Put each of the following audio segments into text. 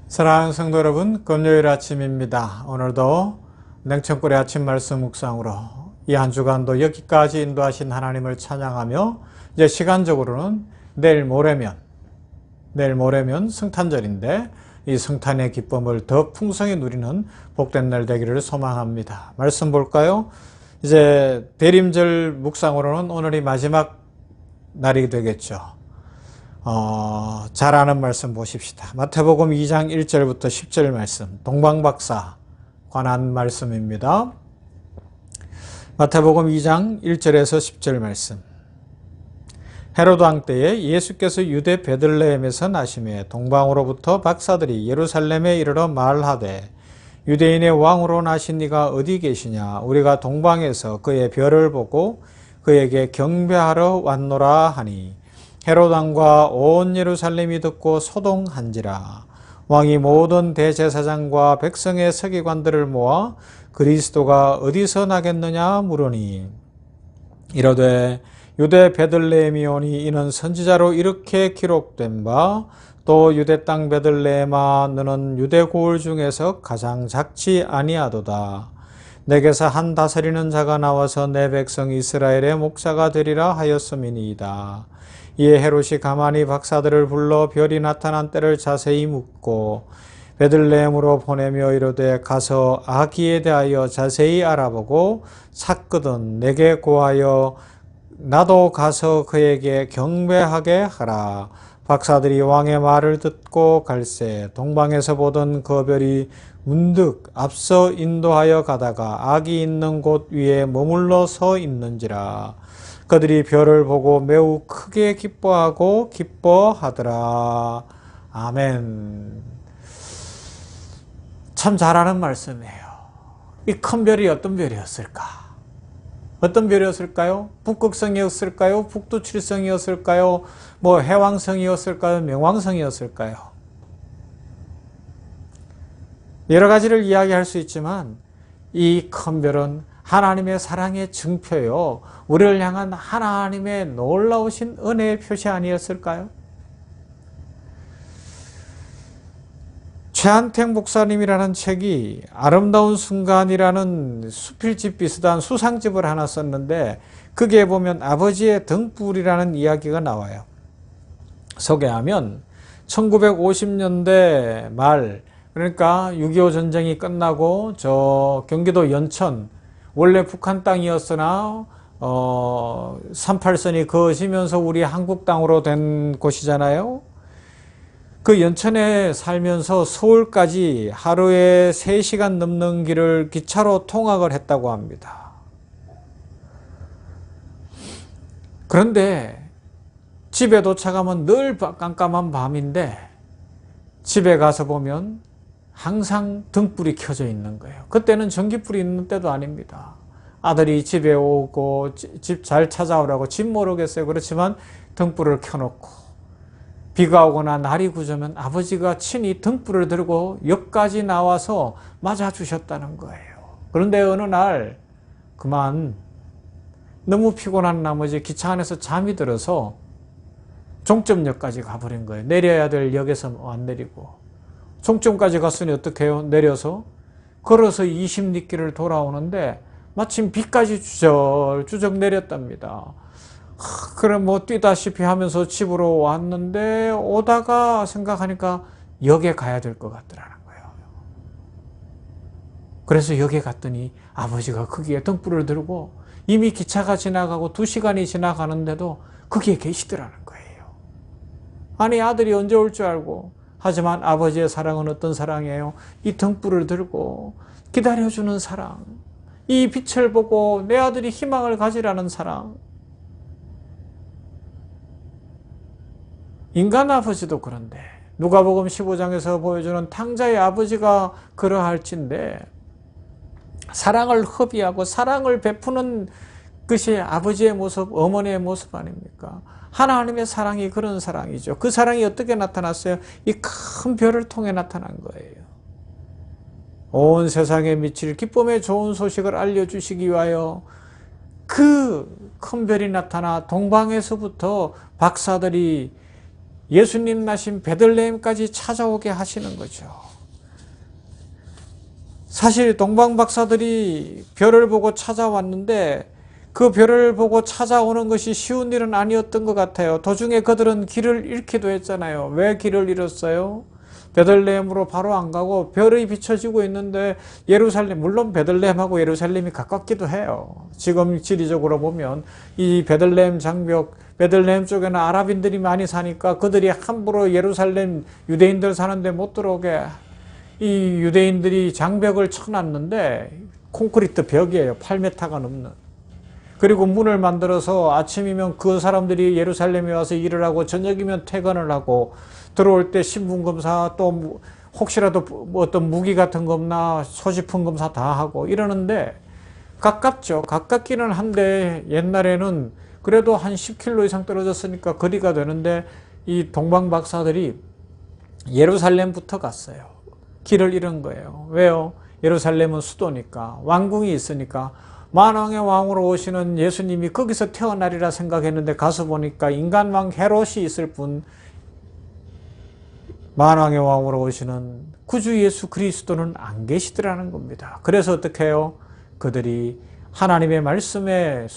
사랑하는 성도 여러분, 금요일 아침입니다. 오늘도 냉천골의 아침 말씀 묵상으로 이 한 주간도 여기까지 인도하신 하나님을 찬양하며 이제 시간적으로는 내일 모레면 성탄절인데 이 성탄의 기쁨을 더 풍성히 누리는 복된 날 되기를 소망합니다. 말씀 볼까요? 이제 대림절 묵상으로는 오늘이 마지막 날이 되겠죠. 잘 아는 말씀 보십시다. 마태복음 2장 1절부터 10절 말씀, 동방박사 관한 말씀입니다. 마태복음 2장 1절에서 10절 말씀. 헤로드 왕 때에 예수께서 유대 베들레헴에서 나심에 동방으로부터 박사들이 예루살렘에 이르러 말하되 유대인의 왕으로 나신 이가 어디 계시냐? 우리가 동방에서 그의 별을 보고 그에게 경배하러 왔노라 하니 헤로드 왕과 온 예루살렘이 듣고 소동한지라. 왕이 모든 대제사장과 백성의 서기관들을 모아 그리스도가 어디서 나겠느냐 물으니 이르되 유대 베들레헴이오니 이는 선지자로 이렇게 기록된 바 또 유대 땅 베들레헴아 너는 유대 고을 중에서 가장 작지 아니하도다. 내게서 한 다스리는 자가 나와서 내 백성 이스라엘의 목자가 되리라 하였음이니이다. 이에 헤롯이 가만히 박사들을 불러 별이 나타난 때를 자세히 묻고 베들레헴으로 보내며 이르되 가서 아기에 대하여 자세히 알아보고 찾거든 내게 고하여 나도 가서 그에게 경배하게 하라. 박사들이 왕의 말을 듣고 갈새 동방에서 보던 그 별이 문득 앞서 인도하여 가다가 아기 있는 곳 위에 머물러 서 있는지라. 그들이 별을 보고 매우 크게 기뻐하고 기뻐하더라. 아멘. 참 잘하는 말씀이에요. 이 큰 별이 어떤 별이었을까? 어떤 별이었을까요? 북극성이었을까요? 북두칠성이었을까요? 해왕성이었을까요?冥왕성이었을까요? 여러 가지를 이야기할 수 있지만 이 큰 별은 하나님의 사랑의 증표요. 우리를 향한 하나님의 놀라우신 은혜의 표시 아니었을까요? 최한택 목사님이라는 책이 아름다운 순간이라는 수필집 비슷한 수상집을 하나 썼는데 거기에 보면 아버지의 등불이라는 이야기가 나와요. 소개하면 1950년대 말 그러니까 6.25 전쟁이 끝나고 저 경기도 연천 원래 북한 땅이었으나 38선이 그어지면서 우리 한국 땅으로 된 곳이잖아요. 그 연천에 살면서 서울까지 하루에 3시간 넘는 길을 기차로 통학을 했다고 합니다. 그런데 집에 도착하면 늘 깜깜한 밤인데 집에 가서 보면 항상 등불이 켜져 있는 거예요. 그때는 전기불이 있는 때도 아닙니다. 아들이 집에 오고 집 잘 찾아오라고 집 모르겠어요. 그렇지만 등불을 켜놓고 비가 오거나 날이 굳으면 아버지가 친히 등불을 들고 역까지 나와서 맞아주셨다는 거예요. 그런데 어느 날 그만 너무 피곤한 나머지 기차 안에서 잠이 들어서 종점역까지 가버린 거예요. 내려야 될 역에서 안 내리고 종점까지 갔으니 어떻게 해요? 내려서 걸어서 20리길을 돌아오는데 마침 비까지 주적주적 내렸답니다. 그럼 뛰다시피 하면서 집으로 왔는데 오다가 생각하니까 역에 가야 될 것 같더라는 거예요. 그래서 역에 갔더니 아버지가 거기에 등불을 들고 이미 기차가 지나가고 2시간이 지나가는데도 거기에 계시더라는 거예요. 아니 아들이 언제 올 줄 알고 하지만 아버지의 사랑은 어떤 사랑이에요? 이 등불을 들고 기다려주는 사랑, 이 빛을 보고 내 아들이 희망을 가지라는 사랑. 인간 아버지도 그런데 누가복음 15장에서 보여주는 탕자의 아버지가 그러할진데 사랑을 허비하고 사랑을 베푸는 것이 아버지의 모습, 어머니의 모습 아닙니까? 하나님의 사랑이 그런 사랑이죠. 그 사랑이 어떻게 나타났어요? 이 큰 별을 통해 나타난 거예요. 온 세상에 미칠 기쁨의 좋은 소식을 알려주시기 위하여 그 큰 별이 나타나 동방에서부터 박사들이 예수님 나신 베들레헴까지 찾아오게 하시는 거죠. 사실 동방박사들이 별을 보고 찾아왔는데 그 별을 보고 찾아오는 것이 쉬운 일은 아니었던 것 같아요. 도중에 그들은 길을 잃기도 했잖아요. 왜 길을 잃었어요? 베들레헴으로 바로 안 가고 별이 비춰지고 있는데 예루살렘, 물론 베들레헴하고 예루살렘이 가깝기도 해요. 지금 지리적으로 보면 이 베들레헴 장벽, 베들레헴 쪽에는 아랍인들이 많이 사니까 그들이 함부로 예루살렘 유대인들 사는데 못 들어오게 이 유대인들이 장벽을 쳐놨는데 콘크리트 벽이에요. 8m가 넘는. 그리고 문을 만들어서 아침이면 그 사람들이 예루살렘에 와서 일을 하고 저녁이면 퇴근을 하고 들어올 때 신분검사 또 혹시라도 뭐 어떤 무기 같은 거 없나 소지품 검사 다 하고 이러는데 가깝죠. 가깝기는 한데 옛날에는 그래도 한 10km 이상 떨어졌으니까 거리가 되는데 이 동방박사들이 예루살렘부터 갔어요. 길을 잃은 거예요. 왜요? 예루살렘은 수도니까 왕궁이 있으니까 만왕의 왕으로 오시는 예수님이 거기서 태어나리라 생각했는데 가서 보니까 인간왕 헤롯이 있을 뿐 만왕의 왕으로 오시는 구주 예수 그리스도는 안 계시더라는 겁니다. 그래서 어떻게 해요? 그들이 하나님의 말씀의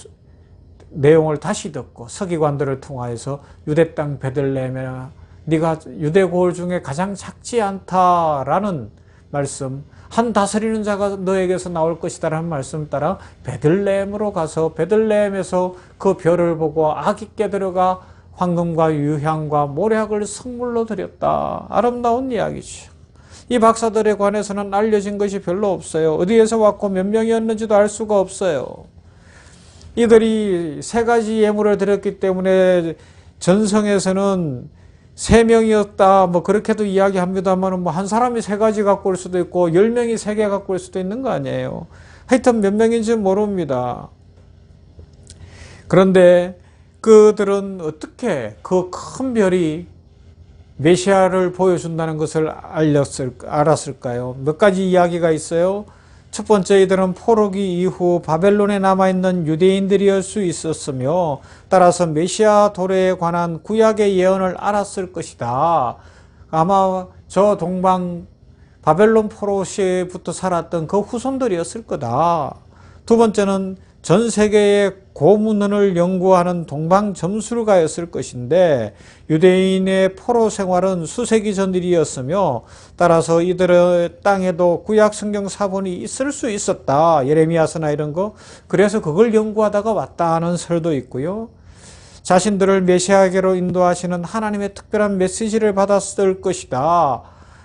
내용을 다시 듣고 서기관들을 통하여서 유대 땅 베들레헴에 네가 유대 고을 중에 가장 작지 않다라는 말씀, 한 다스리는 자가 너에게서 나올 것이다 라는 말씀 따라 베들레헴으로 가서 베들레헴에서 그 별을 보고 아기께 들어가 황금과 유향과 모략을 선물로 드렸다. 아름다운 이야기죠. 이 박사들에 관해서는 알려진 것이 별로 없어요. 어디에서 왔고 몇 명이었는지도 알 수가 없어요. 이들이 세 가지 예물을 드렸기 때문에 전성에서는 3명이었다 뭐 그렇게도 이야기합니다만 뭐 한 사람이 3가지 갖고 올 수도 있고 10명이 3개 갖고 올 수도 있는 거 아니에요. 하여튼 몇 명인지 모릅니다. 그런데 그들은 어떻게 그 큰 별이 메시아를 보여준다는 것을 알았을까요? 몇 가지 이야기가 있어요. 첫 번째, 이들은 포로기 이후 바벨론에 남아있는 유대인들이었을 수 있었으며 따라서 메시아 도래에 관한 구약의 예언을 알았을 것이다. 아마 저 동방 바벨론 포로 시부터 살았던 그 후손들이었을 거다. 두 번째는 전 세계의 고문헌을 연구하는 동방 점술가였을 것인데 유대인의 포로 생활은 수세기 전 일이었으며 따라서 이들의 땅에도 구약 성경 사본이 있을 수 있었다. 예레미야서나 이런 거. 그래서 그걸 연구하다가 왔다 하는 설도 있고요. 자신들을 메시아에게로 인도하시는 하나님의 특별한 메시지를 받았을 것이다.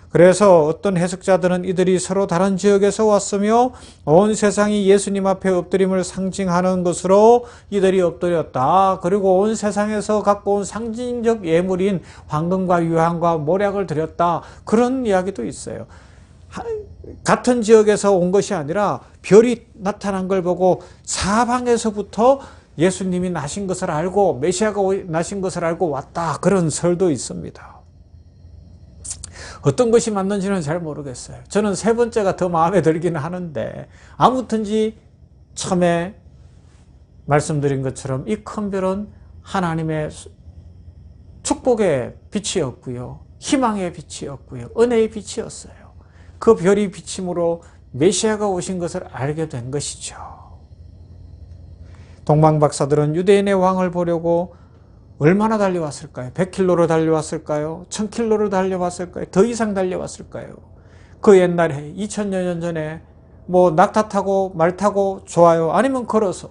그래서 어떤 해석자들은 이들이 서로 다른 지역에서 왔으며 온 세상이 예수님 앞에 엎드림을 상징하는 것으로 이들이 엎드렸다. 그리고 온 세상에서 갖고 온 상징적 예물인 황금과 유향과 모략을 드렸다. 그런 이야기도 있어요. 같은 지역에서 온 것이 아니라 별이 나타난 걸 보고 사방에서부터 예수님이 나신 것을 알고 메시아가 나신 것을 알고 왔다. 그런 설도 있습니다. 어떤 것이 맞는지는 잘 모르겠어요. 저는 세 번째가 더 마음에 들기는 하는데 아무튼지 처음에 말씀드린 것처럼 이 큰 별은 하나님의 축복의 빛이었고요. 희망의 빛이었고요. 은혜의 빛이었어요. 그 별이 비침으로 메시아가 오신 것을 알게 된 것이죠. 동방박사들은 유대인의 왕을 보려고 얼마나 달려왔을까요? 100km로 달려왔을까요? 1000km로 달려왔을까요? 더 이상 달려왔을까요? 그 옛날에 2000여 년 전에 뭐 낙타 타고 말 타고 좋아요. 아니면 걸어서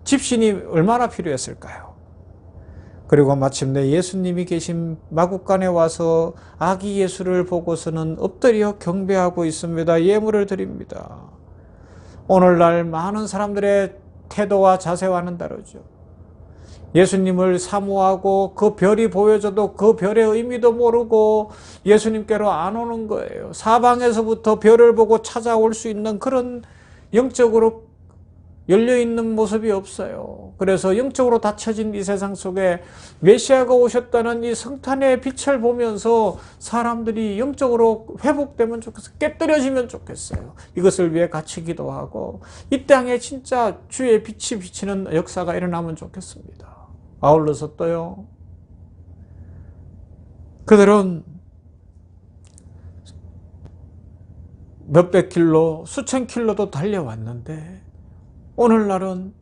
집신이 얼마나 필요했을까요? 그리고 마침내 예수님이 계신 마국간에 와서 아기 예수를 보고서는 엎드려 경배하고 있습니다. 예물을 드립니다. 오늘날 많은 사람들의 태도와 자세와는 다르죠. 예수님을 사모하고 그 별이 보여줘도 그 별의 의미도 모르고 예수님께로 안 오는 거예요. 사방에서부터 별을 보고 찾아올 수 있는 그런 영적으로 열려있는 모습이 없어요. 그래서 영적으로 닫혀진 이 세상 속에 메시아가 오셨다는 이 성탄의 빛을 보면서 사람들이 영적으로 회복되면 좋겠어요. 깨뜨려지면 좋겠어요. 이것을 위해 같이 기도하고 이 땅에 진짜 주의 빛이 비치는 역사가 일어나면 좋겠습니다. 아울러서 또요, 그들은 몇백 킬로, 수천 킬로도 달려왔는데 오늘날은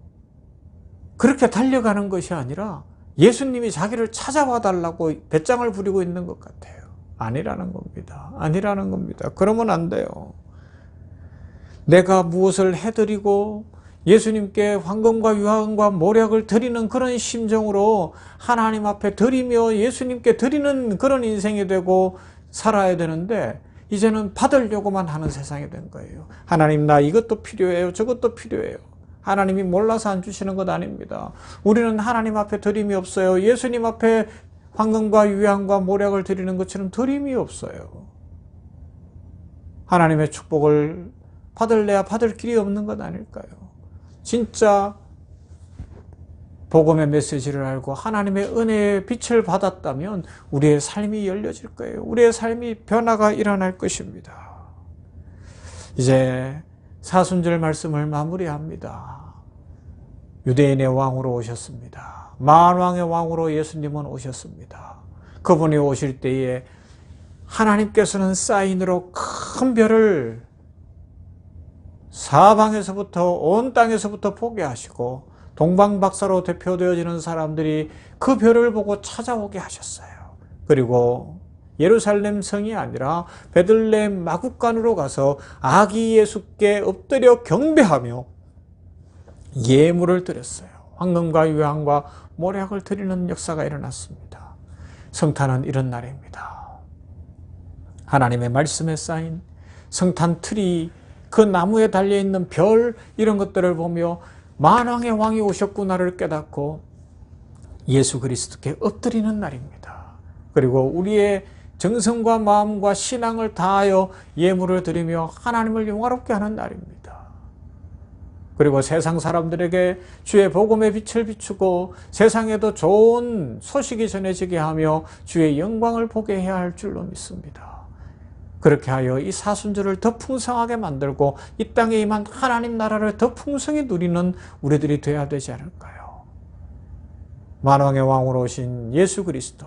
그렇게 달려가는 것이 아니라 예수님이 자기를 찾아와 달라고 배짱을 부리고 있는 것 같아요. 아니라는 겁니다. 아니라는 겁니다. 그러면 안 돼요. 내가 무엇을 해드리고 예수님께 황금과 유황과 모략을 드리는 그런 심정으로 하나님 앞에 드리며 예수님께 드리는 그런 인생이 되고 살아야 되는데 이제는 받으려고만 하는 세상이 된 거예요. 하나님, 나 이것도 필요해요. 저것도 필요해요. 하나님이 몰라서 안 주시는 것 아닙니다. 우리는 하나님 앞에 드림이 없어요. 예수님 앞에 황금과 유향과 모략을 드리는 것처럼 드림이 없어요. 하나님의 축복을 받을래야 받을 길이 없는 것 아닐까요? 진짜 복음의 메시지를 알고 하나님의 은혜의 빛을 받았다면 우리의 삶이 열려질 거예요. 우리의 삶이 변화가 일어날 것입니다. 이제 사순절 말씀을 마무리합니다. 유대인의 왕으로 오셨습니다. 만왕의 왕으로 예수님은 오셨습니다. 그분이 오실 때에 하나님께서는 사인으로 큰 별을 사방에서부터 온 땅에서부터 보게 하시고 동방박사로 대표되어지는 사람들이 그 별을 보고 찾아오게 하셨어요. 그리고 예루살렘 성이 아니라 베들레헴 마국간으로 가서 아기 예수께 엎드려 경배하며 예물을 드렸어요. 황금과 유향과 모략을 드리는 역사가 일어났습니다. 성탄은 이런 날입니다. 하나님의 말씀에 쌓인 성탄 트리, 그 나무에 달려있는 별, 이런 것들을 보며 만왕의 왕이 오셨구나를 깨닫고 예수 그리스도께 엎드리는 날입니다. 그리고 우리의 정성과 마음과 신앙을 다하여 예물을 드리며 하나님을 영화롭게 하는 날입니다. 그리고 세상 사람들에게 주의 복음의 빛을 비추고 세상에도 좋은 소식이 전해지게 하며 주의 영광을 보게 해야 할 줄로 믿습니다. 그렇게 하여 이 사순절을 더 풍성하게 만들고 이 땅에 임한 하나님 나라를 더 풍성히 누리는 우리들이 되어야 되지 않을까요? 만왕의 왕으로 오신 예수 그리스도,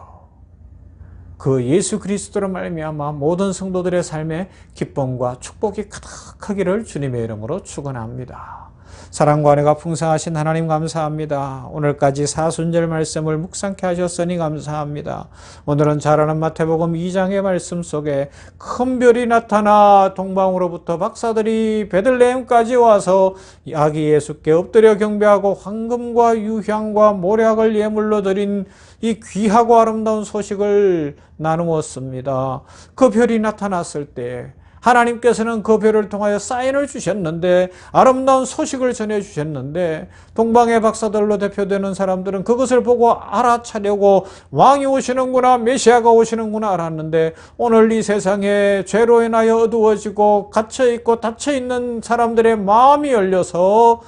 그 예수 그리스도로 말미암아 모든 성도들의 삶에 기쁨과 축복이 가득하기를 주님의 이름으로 축원합니다. 사랑과 은혜가 풍성하신 하나님 감사합니다. 오늘까지 사순절 말씀을 묵상케 하셨으니 감사합니다. 오늘은 잘 아는 마태복음 2장의 말씀 속에 큰 별이 나타나 동방으로부터 박사들이 베들레헴까지 와서 아기 예수께 엎드려 경배하고 황금과 유향과 모략을 예물로 드린 이 귀하고 아름다운 소식을 나누었습니다. 그 별이 나타났을 때 하나님께서는 그 별을 통하여 사인을 주셨는데, 아름다운 소식을 전해주셨는데, 동방의 박사들로 대표되는 사람들은 그것을 보고 알아차려고 왕이 오시는구나, 메시아가 오시는구나 알았는데, 오늘 이 세상에 죄로 인하여 어두워지고 갇혀있고 닫혀있는 사람들의 마음이 열려서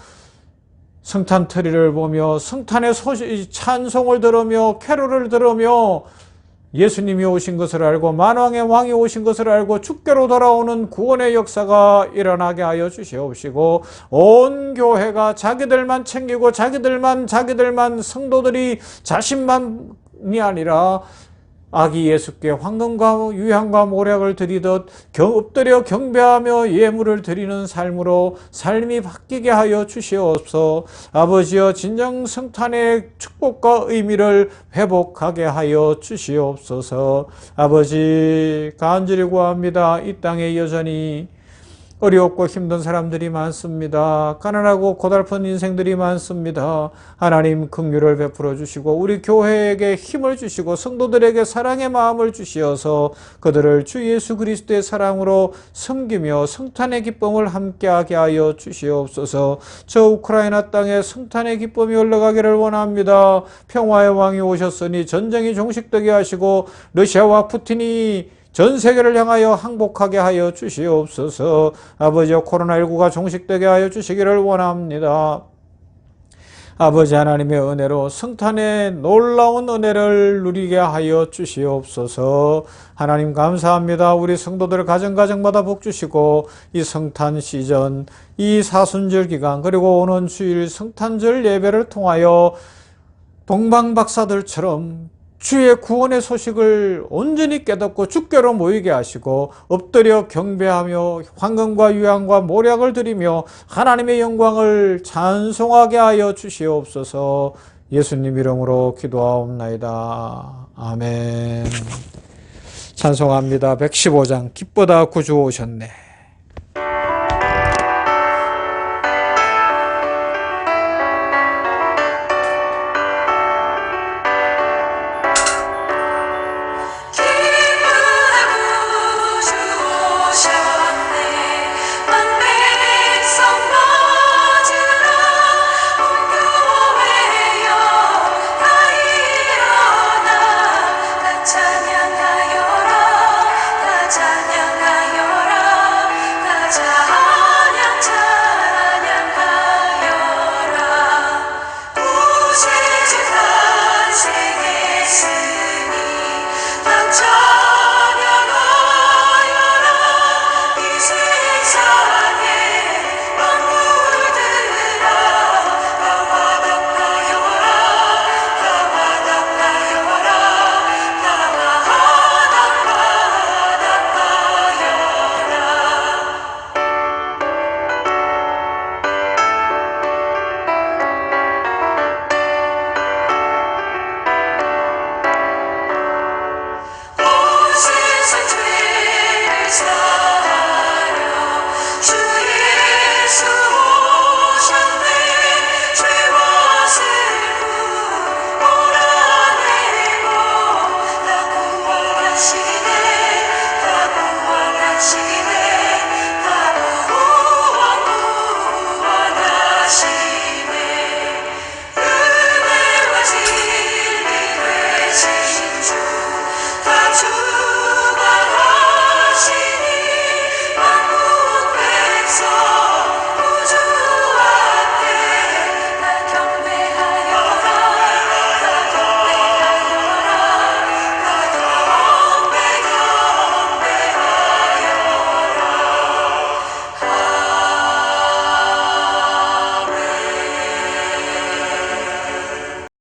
성탄 트리를 보며 성탄의 소식, 찬송을 들으며 캐롤을 들으며 예수님이 오신 것을 알고 만왕의 왕이 오신 것을 알고 주께로 돌아오는 구원의 역사가 일어나게 하여 주시옵시고, 온 교회가 자기들만 챙기고 자기들만 성도들이 자신만이 아니라 아기 예수께 황금과 유향과 모략을 드리듯 엎드려 경배하며 예물을 드리는 삶으로 삶이 바뀌게 하여 주시옵소서. 아버지여, 진정 성탄의 축복과 의미를 회복하게 하여 주시옵소서. 아버지, 간절히 구합니다. 이 땅에 여전히 어렵고 힘든 사람들이 많습니다. 가난하고 고달픈 인생들이 많습니다. 하나님 긍휼을 베풀어 주시고 우리 교회에게 힘을 주시고 성도들에게 사랑의 마음을 주시어서 그들을 주 예수 그리스도의 사랑으로 섬기며 성탄의 기쁨을 함께하게 하여 주시옵소서. 저 우크라이나 땅에 성탄의 기쁨이 올라가기를 원합니다. 평화의 왕이 오셨으니 전쟁이 종식되게 하시고 러시아와 푸틴이 전 세계를 향하여 항복하게 하여 주시옵소서. 아버지여, 코로나19가 종식되게 하여 주시기를 원합니다. 아버지 하나님의 은혜로 성탄의 놀라운 은혜를 누리게 하여 주시옵소서. 하나님 감사합니다. 우리 성도들 가정가정마다 복 주시고 이 성탄 시즌, 이 사순절 기간, 그리고 오는 주일 성탄절 예배를 통하여 동방박사들처럼 주의 구원의 소식을 온전히 깨닫고 주께로 모이게 하시고 엎드려 경배하며 황금과 유향과 모략을 드리며 하나님의 영광을 찬송하게 하여 주시옵소서. 예수님 이름으로 기도하옵나이다. 아멘. 찬송합니다. 115장 기쁘다 구주 오셨네.